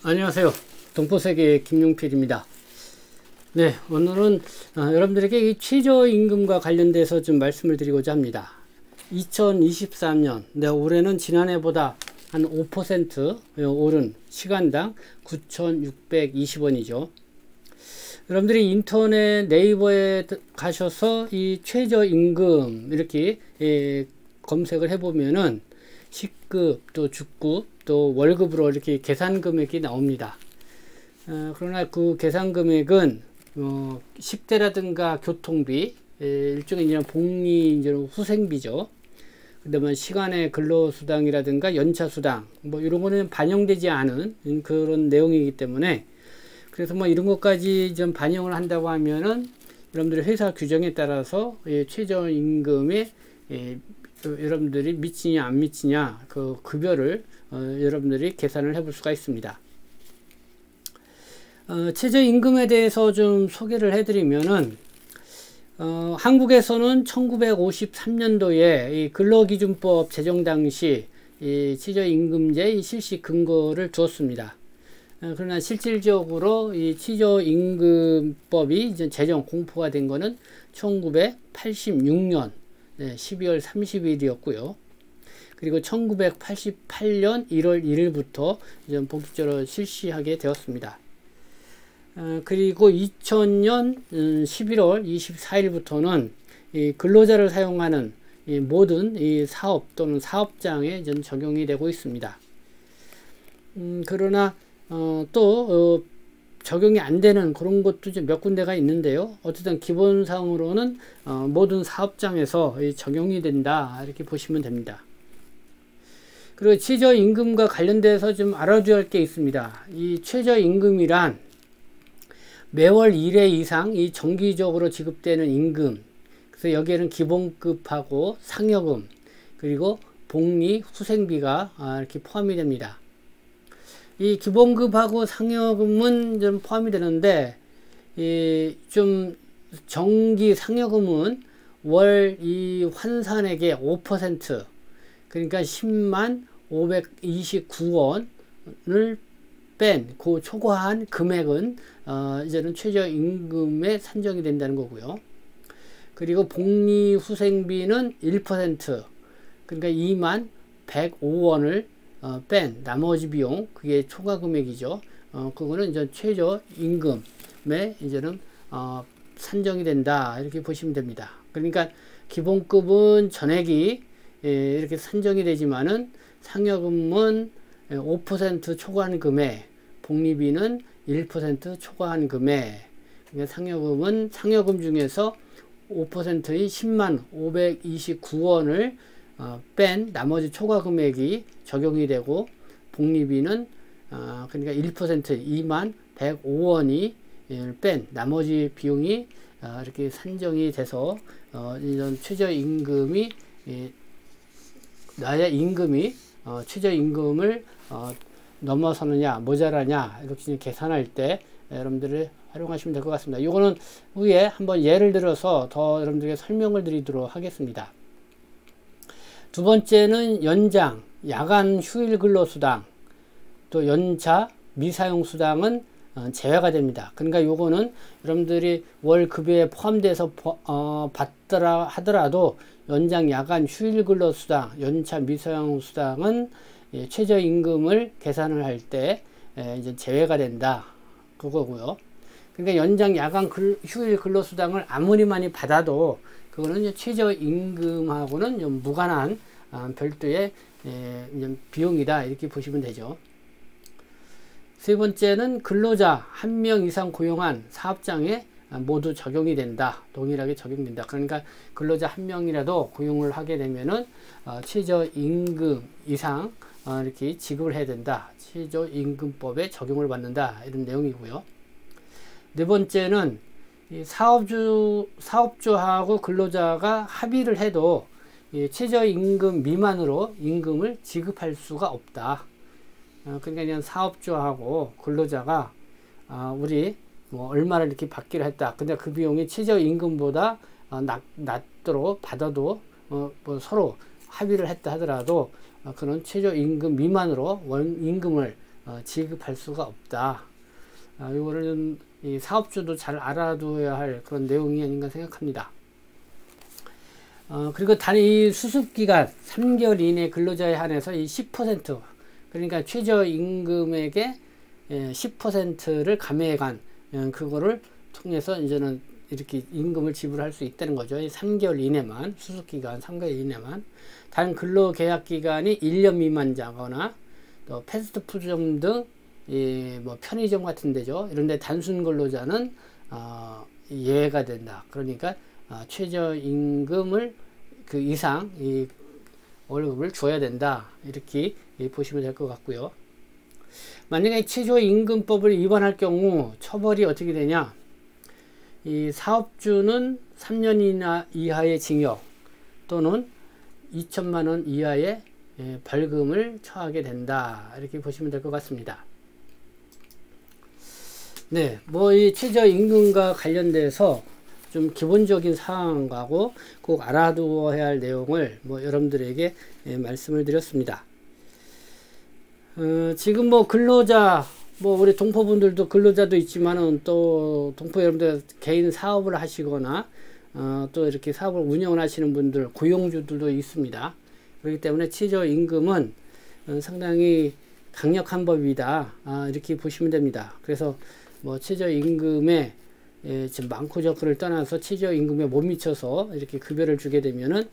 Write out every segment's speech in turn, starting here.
안녕하세요. 동포세계 김용필입니다. 네, 오늘은 여러분들에게 이 최저임금과 관련돼서 좀 말씀을 드리고자 합니다. 2023년, 올해는 지난해보다 한 5% 오른 시간당 9,620원이죠. 여러분들이 인터넷 네이버에 가셔서 이 최저임금 이렇게 검색을 해보면은 시급 또 주급 또 월급으로 이렇게 계산 금액이 나옵니다. 그러나 그 계산 금액은 10대라든가 교통비, 일종의 이제 복리 이제 후생비죠. 그다음에 시간의 근로수당이라든가 연차수당 뭐 이런 거는 반영되지 않은 그런 내용이기 때문에, 그래서 뭐 이런 것까지 좀 반영을 한다고 하면은 여러분들의 회사 규정에 따라서 최저임금에 여러분들이 미치냐 안 미치냐 그 급여를 여러분들이 계산을 해볼 수가 있습니다. 최저임금에 대해서 좀 소개를 해드리면은 한국에서는 1953년도에 이 근로기준법 제정 당시 이 최저임금제 실시 근거를 두었습니다. 그러나 실질적으로 이 최저임금법이 이제 제정 공포가 된 거는 1986년 12월 30일이었고요. 그리고 1988년 1월 1일부터 이제 본격적으로 실시하게 되었습니다. 그리고 2000년 11월 24일부터는 이 근로자를 사용하는 이 모든 이 사업 또는 사업장에 좀 적용이 되고 있습니다. 그러나 또 적용이 안 되는 그런 것도 좀 몇 군데가 있는데요. 어쨌든 기본상으로는 모든 사업장에서 적용이 된다 이렇게 보시면 됩니다. 그리고 최저임금과 관련돼서 좀 알아둬야 할 게 있습니다. 이 최저임금이란 매월 1회 이상 이 정기적으로 지급되는 임금, 그래서 여기에는 기본급하고 상여금 그리고 복리 후생비가 이렇게 포함이 됩니다. 이 기본급하고 상여금은 좀 포함이 되는데, 좀 정기 상여금은 월 이 환산액의 5%, 그러니까 10만 529원을 뺀 그 초과한 금액은 이제는 최저임금에 산정이 된다는 거고요. 그리고 복리 후생비는 1%, 그러니까 2만 105원을 뺀 나머지 비용, 그게 초과 금액이죠. 그거는 이제 최저임금에 이제는 산정이 된다 이렇게 보시면 됩니다. 그러니까 기본급은 전액이 이렇게 산정이 되지만은 상여금은 5% 초과한 금액, 복리비는 1% 초과한 금액. 그러니까 상여금은 상여금 중에서 5%의 10만 529원을 뺀 나머지 초과 금액이 적용이 되고, 복리비는 그러니까 1% 2만 105원이 뺀 나머지 비용이 이렇게 산정이 돼서 이런 최저임금이 나의 임금이 최저임금을 넘어서느냐 모자라냐 이렇게 계산할 때 여러분들이 활용하시면 될 것 같습니다. 이거는 후에 한번 예를 들어서 더 여러분들에게 설명을 드리도록 하겠습니다. 두 번째는 연장, 야간 휴일 근로수당, 또 연차, 미사용수당은 제외가 됩니다. 그러니까 요거는 여러분들이 월 급여에 포함돼서 받더라 하더라도 연장, 야간 휴일 근로수당, 연차, 미사용수당은 최저임금을 계산을 할 때 이제 제외가 된다 그거고요. 그러니까 연장, 야간 휴일 근로수당을 아무리 많이 받아도 그거는 최저임금하고는 좀 무관한 별도의 비용이다 이렇게 보시면 되죠. 세 번째는 근로자 1명 이상 고용한 사업장에 모두 적용이 된다. 동일하게 적용된다. 그러니까 근로자 1명이라도 고용을 하게 되면은 최저임금 이상 이렇게 지급을 해야 된다. 최저임금법에 적용을 받는다. 이런 내용이고요. 네 번째는 이 사업주하고 근로자가 합의를 해도 이 최저임금 미만으로 임금을 지급할 수가 없다. 그러니까 그냥 사업주하고 근로자가 우리 뭐 얼마를 이렇게 받기로 했다. 근데 그 비용이 최저임금보다 낮도록 받아도 뭐 서로 합의를 했다 하더라도 그런 최저임금 미만으로 월 임금을 지급할 수가 없다. 이거는 이 사업주도 잘 알아둬야 할 그런 내용이 아닌가 생각합니다. 그리고 이 수습기간 3개월 이내 근로자에 한해서 이 10% 그러니까 최저임금액의 10%를 감액한 그거를 통해서 이제는 이렇게 임금을 지불할 수 있다는 거죠. 3개월 이내만, 수습기간 3개월 이내만. 단 근로계약기간이 1년 미만자거나 또 패스트푸드점 등 뭐 편의점 같은 데죠. 이런데 단순 근로자는 예외가 된다. 그러니까 최저임금을 그 이상 이 월급을 줘야 된다. 이렇게 보시면 될 것 같고요. 만약에 최저임금법을 위반할 경우 처벌이 어떻게 되냐? 이 사업주는 3년 이하의 징역 또는 2천만 원 이하의 벌금을 처하게 된다. 이렇게 보시면 될 것 같습니다. 네, 뭐 이 최저임금과 관련돼서 좀 기본적인 사항하고 꼭 알아두어야 할 내용을 뭐 여러분들에게 말씀을 드렸습니다. 지금 뭐 근로자, 뭐 우리 동포분들도 근로자도 있지만은 또 동포 여러분들 개인 사업을 하시거나 또 이렇게 사업을 운영을 하시는 분들, 고용주들도 있습니다. 그렇기 때문에 최저임금은 상당히 강력한 법이다. 이렇게 보시면 됩니다. 그래서 뭐 최저임금에 지금 많고 적고를 떠나서 최저임금에 못 미쳐서 이렇게 급여를 주게 되면은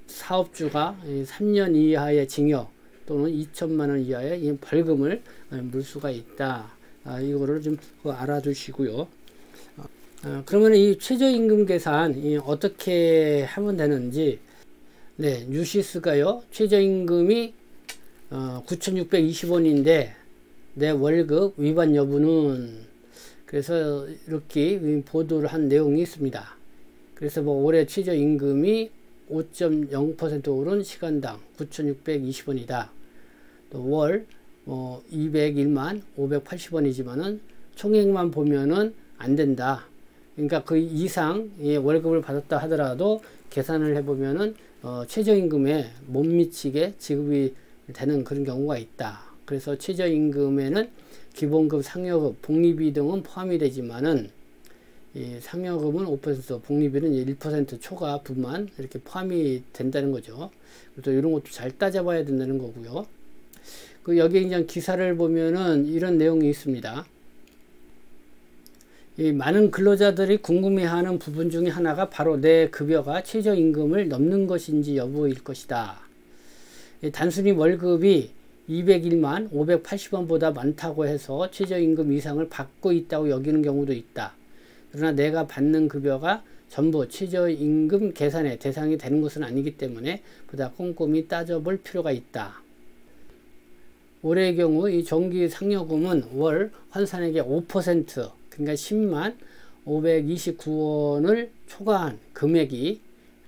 사업주가 3년 이하의 징역 또는 2천만 원 이하의 벌금을 물 수가 있다. 이거를 좀 알아두시고요. 그러면 이 최저임금 계산 어떻게 하면 되는지, 네, 뉴시스가요, 최저임금이 9,620원인데 내 월급 위반 여부는, 그래서 이렇게 보도를 한 내용이 있습니다. 그래서 뭐 올해 최저임금이 5.0% 오른 시간당 9,620원이다. 또 월 201만 580원이지만은 총액만 보면은 안 된다. 그러니까 그 이상 월급을 받았다 하더라도 계산을 해보면은 최저임금에 못 미치게 지급이 되는 그런 경우가 있다. 그래서 최저임금에는 기본급, 상여급, 복리비 등은 포함이 되지만은 이 상여금은 5%, 복리비는 1% 초과분만 이렇게 포함이 된다는 거죠. 또 이런 것도 잘 따져봐야 된다는 거고요. 그 여기 이제 기사를 보면은 이런 내용이 있습니다. 이 많은 근로자들이 궁금해하는 부분 중에 하나가 바로 내 급여가 최저임금을 넘는 것인지 여부일 것이다. 단순히 월급이 201만 580원보다 많다고 해서 최저임금 이상을 받고 있다고 여기는 경우도 있다. 그러나 내가 받는 급여가 전부 최저임금 계산의 대상이 되는 것은 아니기 때문에 보다 꼼꼼히 따져볼 필요가 있다. 올해의 경우 이 정기 상여금은 월 환산액의 5%, 그러니까 10만 529원을 초과한 금액이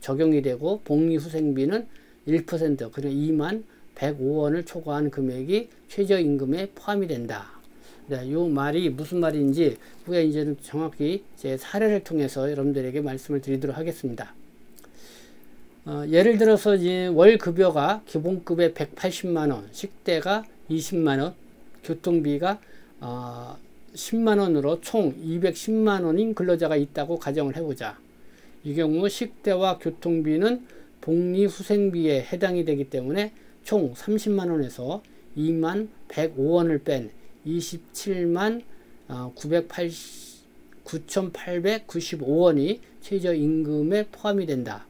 적용이 되고, 복리후생비는 1%, 그러니까 2만 105원을 초과한 금액이 최저임금에 포함이 된다. 네, 요 말이 무슨 말인지 후에 이제는 정확히 제 사례를 통해서 여러분들에게 말씀을 드리도록 하겠습니다. 예를 들어서 이제 월 급여가 기본급의 180만원, 식대가 20만원, 교통비가 10만원으로 총 210만원인 근로자가 있다고 가정을 해보자. 이 경우 식대와 교통비는 복리후생비에 해당이 되기 때문에 총 30만원에서 2만 105원을 뺀 27만 9,895원이 최저임금에 포함이 된다.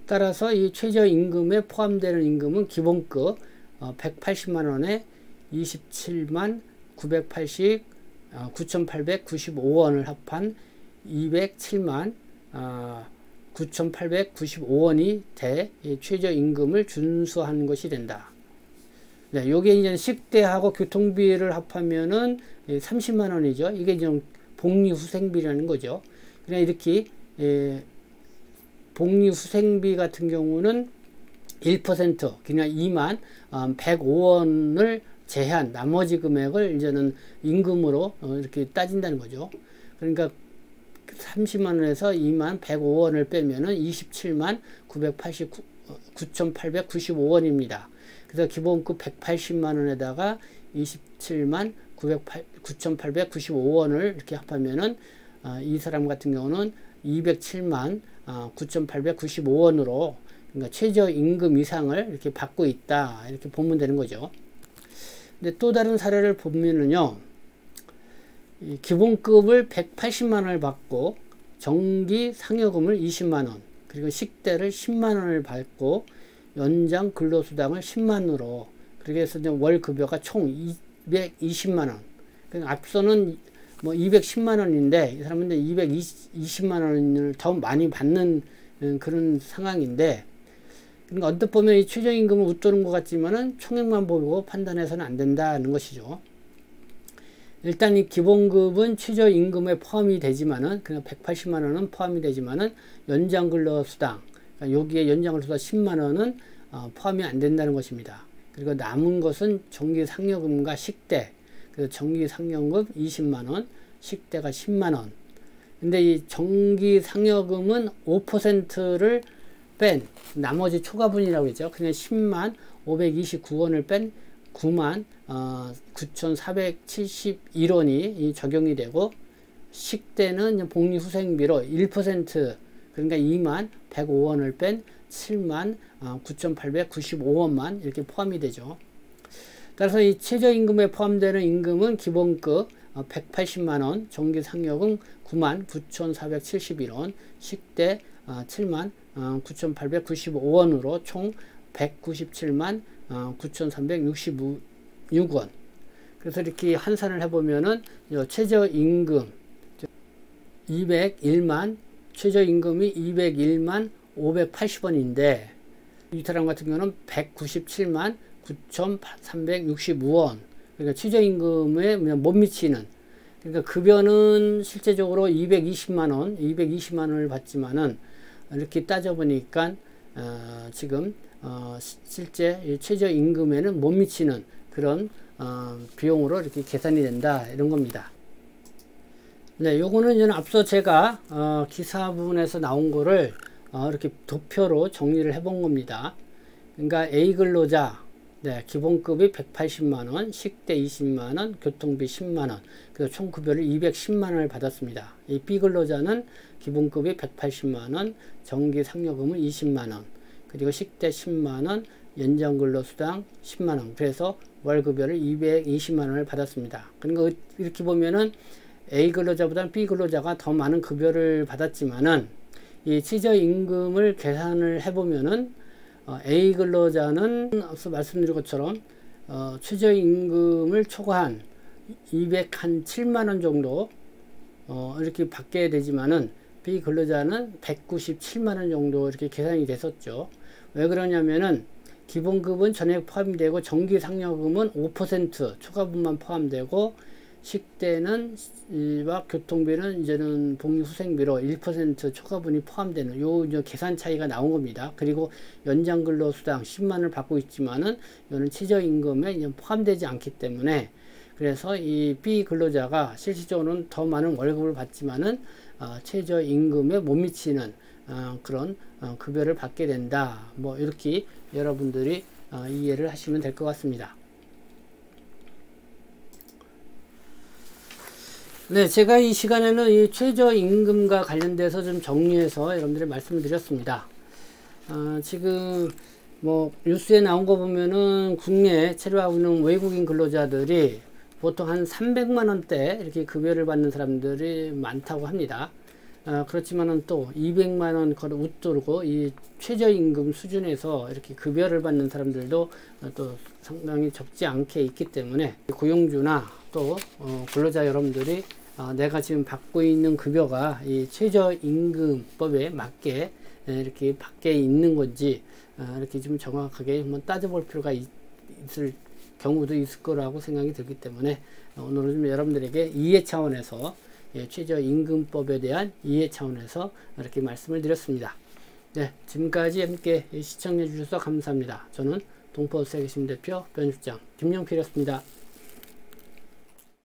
따라서 이 최저임금에 포함되는 임금은 기본급 180만원에 27만 9,895원을 합한 207만 9,895원이 돼 최저임금을 준수한 것이 된다. 네, 요게 이제 식대하고 교통비를 합하면은 30만원이죠. 이게 좀 복리후생비라는 거죠. 그냥 이렇게 복리후생비 같은 경우는 1%, 그냥 2만 105원을 제한 나머지 금액을 이제는 임금으로 이렇게 따진다는 거죠. 그러니까 30만원에서 2만 105원을 빼면은 27만 9,895원입니다. 그래서 기본급 180만 원에다가 27만 9,895원을 이렇게 합하면은 이 사람 같은 경우는 207만 9,895원으로 그러니까 최저임금 이상을 이렇게 받고 있다. 이렇게 보면 되는 거죠. 근데 또 다른 사례를 보면은요, 이 기본급을 180만 원을 받고 정기 상여금을 20만 원, 그리고 식대를 10만 원을 받고 연장 근로수당을 10만 원으로, 그렇게 해서 월 급여가 총 220만 원. 그러니까 앞서는 뭐 210만 원인데 이 사람은 220만 원을 더 많이 받는 그런 상황인데, 그러니까 언뜻 보면 이 최저임금을 웃도는 것 같지만은 총액만 보고 판단해서는 안 된다는 것이죠. 일단 이 기본급은 최저임금에 포함이 되지만은 그냥 180만 원은 포함이 되지만은 연장근로수당, 그러니까 여기에 연장근로수당 10만 원은 포함이 안 된다는 것입니다. 그리고 남은 것은 정기상여금과 식대, 그래서 정기상여금 20만 원, 식대가 10만 원. 근데 이 정기상여금은 5%를 뺀 나머지 초과분이라고 했죠. 그냥 10만 529원을 뺀 9만 9,471원이 적용이 되고, 식대는 복리후생비로 1%, 그러니까 2만 105원을 뺀 7만 9,895원만 이렇게 포함이 되죠. 따라서 이 최저임금에 포함되는 임금은 기본급 180만원, 정기상여금 9만 9,471원, 식대 7만 9,895원으로 총 197만 9,366원. 그래서 이렇게 환산을 해보면은 최저임금 201만, 최저임금이 201만 580원인데 이 사람 같은 경우는 197만 9,365원. 그러니까 최저임금에 못 미치는, 그러니까 급여는 실제적으로 220만 원을 받지만은 이렇게 따져보니까 지금 실제 최저임금에는 못 미치는 그런 비용으로 이렇게 계산이 된다, 이런 겁니다. 네, 요거는 이제 앞서 제가 기사 부분에서 나온 거를 이렇게 도표로 정리를 해 본 겁니다. 그러니까 A 근로자, 네, 기본급이 180만원, 식대 20만원, 교통비 10만원, 그래서 총 급여를 210만원을 받았습니다. 이 B 근로자는 기본급이 180만원, 정기 상여금은 20만원, 그리고 식대 10만원, 연장근로수당 10만원, 그래서 월급여를 220만원을 받았습니다. 그러니까 이렇게 보면은 A 근로자보다는 B 근로자가 더 많은 급여를 받았지만은 이 최저임금을 계산을 해보면은 A 근로자는 앞서 말씀드린 것처럼 최저임금을 초과한 207만원 정도 이렇게 받게 되지만은 B 근로자는 197만원 정도 이렇게 계산이 됐었죠. 왜 그러냐면은 기본급은 전액 포함이 되고 정기상여금은 5% 초과분만 포함되고, 식대는 와 교통비는 이제는 복리후생비로 1% 초과분이 포함되는 요 계산 차이가 나온 겁니다. 그리고 연장근로수당 10만원을 받고 있지만은 이거는 최저임금에 포함되지 않기 때문에, 그래서 이 B 근로자가 실질적으로는 더 많은 월급을 받지만은 최저임금에 못 미치는 그런 급여를 받게 된다. 뭐 이렇게 여러분들이 이해를 하시면 될 것 같습니다. 네, 제가 이 시간에는 이 최저임금과 관련돼서 좀 정리해서 여러분들이 말씀을 드렸습니다. 지금 뭐 뉴스에 나온 거 보면은 국내에 체류하고 있는 외국인 근로자들이 보통 한 300만원대 이렇게 급여를 받는 사람들이 많다고 합니다. 그렇지만은 또 200만원 거를 웃돌고 이 최저임금 수준에서 이렇게 급여를 받는 사람들도 또 상당히 적지 않게 있기 때문에 고용주나 또 근로자 여러분들이 내가 지금 받고 있는 급여가 이 최저임금법에 맞게 이렇게 밖에 있는 건지 이렇게 좀 정확하게 한번 따져볼 필요가 있을 경우도 있을 거라고 생각이 들기 때문에 오늘은 좀 여러분들에게 이해 차원에서 최저임금법에 대한 이해 차원에서 이렇게 말씀을 드렸습니다. 네, 지금까지 함께 시청해 주셔서 감사합니다. 저는 동포 세계신 대표 변실장 김영필이었습니다.